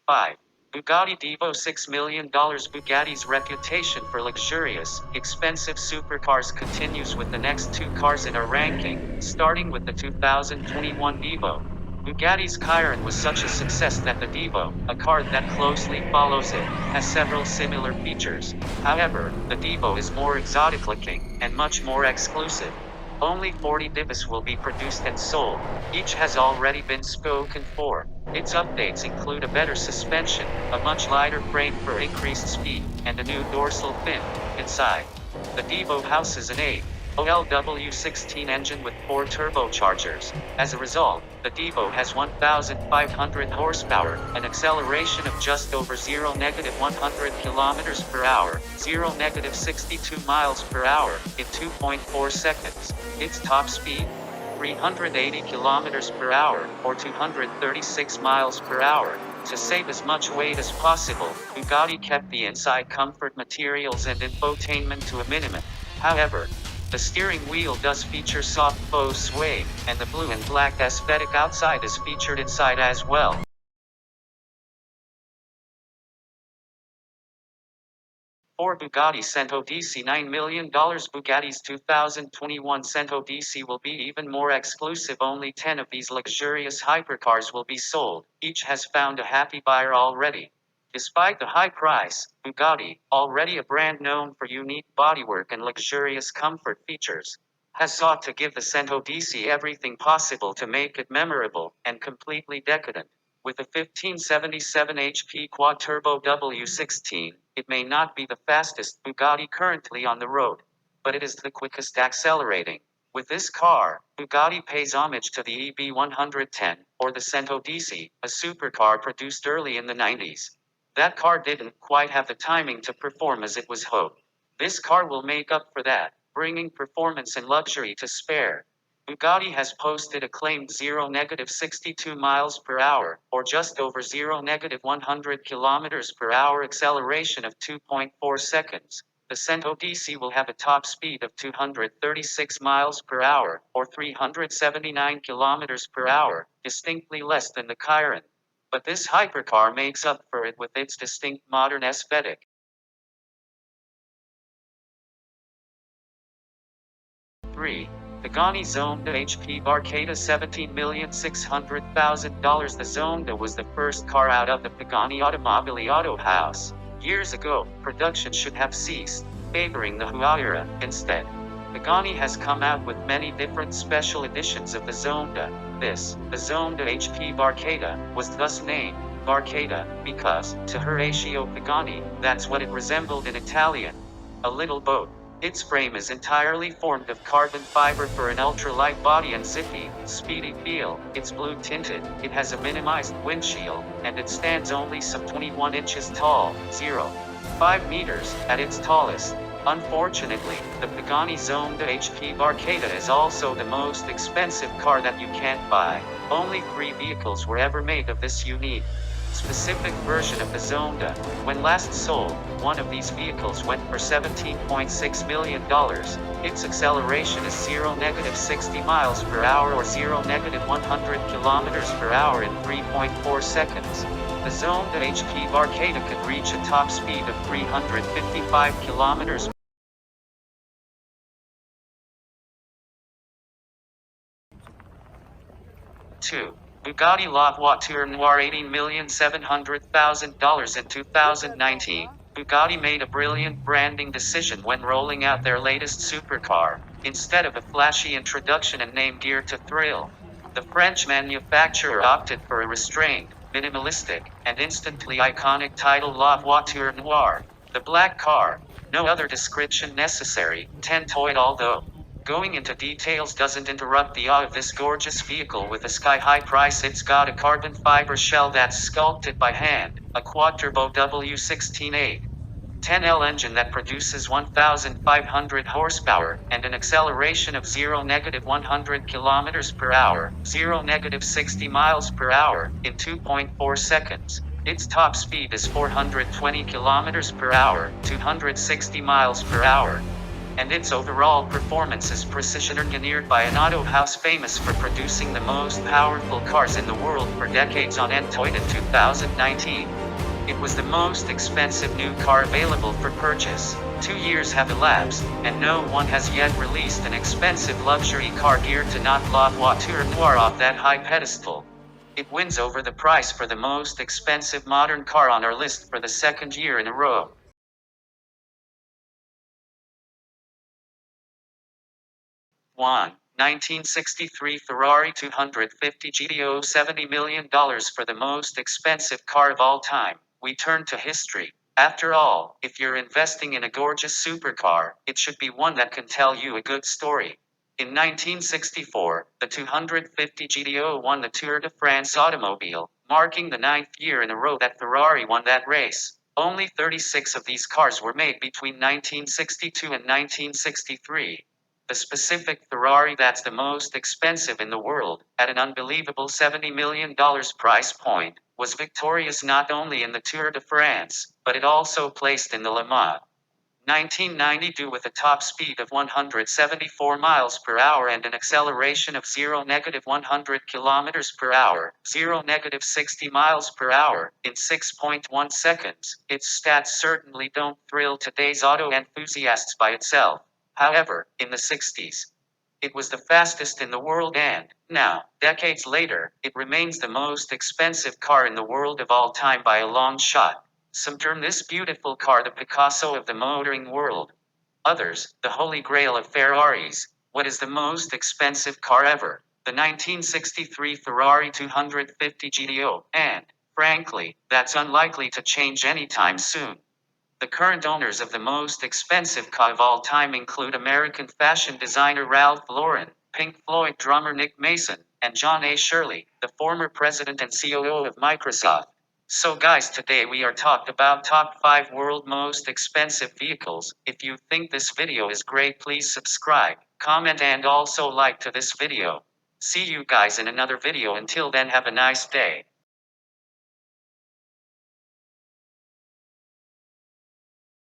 5. Bugatti Divo $6 million. Bugatti's reputation for luxurious, expensive supercars continues with the next two cars in our ranking, starting with the 2021 Divo. Bugatti's Chiron was such a success that the Divo, a car that closely follows it, has several similar features. However, the Divo is more exotic looking and much more exclusive. Only 40 Divas will be produced and sold. Each has already been spoken for. Its updates include a better suspension, a much lighter frame for increased speed, and a new dorsal fin. Inside, the Divo houses an 8OLW16 engine with 4 turbochargers. As a result, the Divo has 1,500 horsepower, an acceleration of just over 0-100 kilometers per hour, 0-62 miles per hour, in 2.4 seconds. Its top speed? 380 kilometers per hour, or 236 miles per hour. To save as much weight as possible, Bugatti kept the inside comfort materials and infotainment to a minimum. However, the steering wheel does feature soft faux suede, and the blue and black aesthetic outside is featured inside as well. For Bugatti Cento DC $9 million. Bugatti's 2021 Cento DC will be even more exclusive. Only 10 of these luxurious hypercars will be sold. Each has found a happy buyer already. Despite the high price, Bugatti, already a brand known for unique bodywork and luxurious comfort features, has sought to give the Cento DC everything possible to make it memorable and completely decadent. With a 1577 HP quad-turbo W16, it may not be the fastest Bugatti currently on the road, but it is the quickest accelerating. With this car, Bugatti pays homage to the EB110, or the Cento DC, a supercar produced early in the 90s. That car didn't quite have the timing to perform as it was hoped. This car will make up for that, bringing performance and luxury to spare. Bugatti has posted a claimed 0-62 miles per hour, or just over 0-100 kilometers per hour acceleration of 2.4 seconds. The Cento DC will have a top speed of 236 miles per hour, or 379 kilometers per hour, distinctly less than the Chiron. But this hypercar makes up for it with its distinct modern aesthetic. 3. Pagani Zonda HP Barcata $17,600,000. The Zonda was the first car out of the Pagani Automobili Auto House. Years ago, production should have ceased, favoring the Huayra instead. Pagani has come out with many different special editions of the Zonda. The Zonda HP Barcata, was thus named Barcata because, to Horacio Pagani, that's what it resembled in Italian. A little boat. Its frame is entirely formed of carbon fiber for an ultra-light body and zippy, speedy feel. It's blue tinted, it has a minimized windshield, and it stands only some 21 inches tall, 0.5 meters, at its tallest. Unfortunately, the Pagani Zonda HP Barcata is also the most expensive car that you can't buy. Only 3 vehicles were ever made of this unique, specific version of the Zonda. When last sold, one of these vehicles went for $17.6 million. Its acceleration is 0-60 miles per hour or 0-100 kilometers per hour in 3.4 seconds. The Zonda HP Barcata could reach a top speed of 355 kilometers. 2. Bugatti La Voiture Noire $18,700,000. In 2019, Bugatti made a brilliant branding decision when rolling out their latest supercar. Instead of a flashy introduction and name geared to thrill, the French manufacturer opted for a restrained, minimalistic, and instantly iconic title, La Voiture Noire, the black car. No other description necessary, Tentoid. Although going into details doesn't interrupt the awe of this gorgeous vehicle with a sky-high price. It's got a carbon fiber shell that's sculpted by hand, a quad-turbo W16 8. 10L engine that produces 1,500 horsepower, and an acceleration of 0-100 kilometers per hour, 0-60 miles per hour, in 2.4 seconds. Its top speed is 420 kilometers per hour, 260 miles per hour. And its overall performance is precision engineered by an auto house famous for producing the most powerful cars in the world for decades on end in 2019. It was the most expensive new car available for purchase. 2 years have elapsed, and no one has yet released an expensive luxury car geared to knock La Voiture Noire off that high pedestal. It wins over the price for the most expensive modern car on our list for the second year in a row. 1. 1963 Ferrari 250 GTO $70 million for the most expensive car of all time. We turn to history. After all, if you're investing in a gorgeous supercar, it should be one that can tell you a good story. In 1964, the 250 GTO won the Tour de France automobile, marking the 9th year in a row that Ferrari won that race. Only 36 of these cars were made between 1962 and 1963. The specific Ferrari that's the most expensive in the world, at an unbelievable $70 million price point, was victorious not only in the Tour de France, but it also placed in the Le Mans 1992 with a top speed of 174 miles per hour and an acceleration of 0-100 kilometers per hour, 0-60 miles per hour, in 6.1 seconds. Its stats certainly don't thrill today's auto enthusiasts by itself. However, in the 60s, it was the fastest in the world and, now, decades later, it remains the most expensive car in the world of all time by a long shot. Some term this beautiful car the Picasso of the motoring world. Others, the holy grail of Ferraris. What is the most expensive car ever? The 1963 Ferrari 250 GTO, and, frankly, that's unlikely to change anytime soon. The current owners of the most expensive car of all time include American fashion designer Ralph Lauren, Pink Floyd drummer Nick Mason, and John A. Shirley, the former president and COO of Microsoft. So guys, today we are talked about top 5 world most expensive vehicles. If you think this video is great, please subscribe, comment and also like to this video. See you guys in another video. Until then, have a nice day.